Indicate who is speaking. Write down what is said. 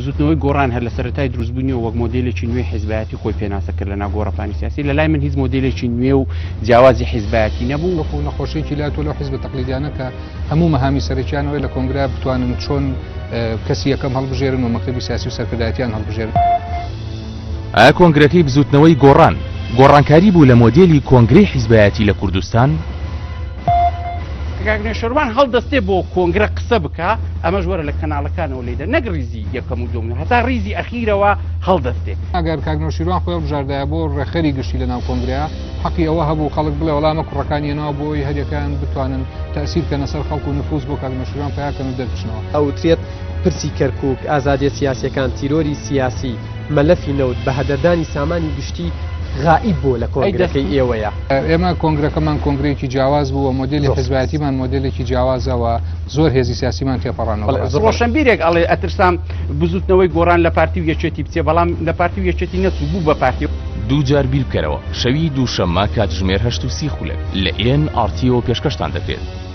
Speaker 1: بزوتنەوەی گۆڕان هەر لە سەرەتای دروستبوونیەوە وەک مۆدێلێکی نوێی حیزبایەتی خۆی پێناسە کرد لە ناو گۆڕەپانی سیاسی لە لای من هیچ مۆدێلێکی نوێ و جیاوازی حیزبایەتی نەبوو.
Speaker 2: وەکو نەخۆشیێکی لاتۆ لەو حیزب تەقلیدیانە کە هەموو مەهامی سەرەکیانەوەی لە کۆنگرا بتوانن چۆن کەسی یەکەم هەڵبژێرن و مەکتەبی سیاسی و سەرکردایەتیان هەڵبژێرن.
Speaker 3: ئایا کۆنگرەکەی بزوتنەوەی گۆڕانکاری بوو لە مۆدێلی کۆنگرەی حیزبایەتی لە کوردستان؟
Speaker 1: کاک نێشەروان هەڵدەستێ بۆ کۆنگرە قسە بکە ئەمە ژوەرە لە کەناڵەکانەوە لێدە نەک ریزی یەکەم و دوم هەتا ریزی ئەخیرەوە هەڵدەستێ.
Speaker 2: ئەگەر کاک نێشەروان خۆی بژاردایە بۆ ڕێخەری گشتی لە ناو کۆنگرەیە حەقی ئەوە هەبوو خەڵک بڵێ وەڵامە کوڕەکانیەوە بۆی هەریەکان بتوانن تەسیر کەنە سەر خەڵک و نفوس بۆ کاک نێشەروان پیاکەن و دەربچنەوە.
Speaker 4: ئەوترێت پرسی کەرکووک ئازادیە سیاسیەکان تیرۆری سیاسی مەلەفی نەوت بە هەدەردانی سامانی گشتی غائب بوو لە کۆنگرەکەی ئێوەیە.
Speaker 2: ئێمە کۆنگرەکەمان کۆنگرەیەکی جیاواز بووە مۆدێلی حیزبایەتیمان مۆدێلێکی جیاوازەوە زۆر هێزی سیاسیمان تێپەڕانەوە.
Speaker 1: ڕۆشنبیرێک ئەڵێ ئەترسام بزوتنەوەی گۆڕان لە پارتی و یەکێتی بچێ بەڵام لە پارتی و یەکێتی نەچوو بوو بە پارتی.
Speaker 3: دوو جار بیر بکەرەوە شەوی دووشەممە کاتژمێر 8:30 لە NRTO پێشکەشتان دەکرێت.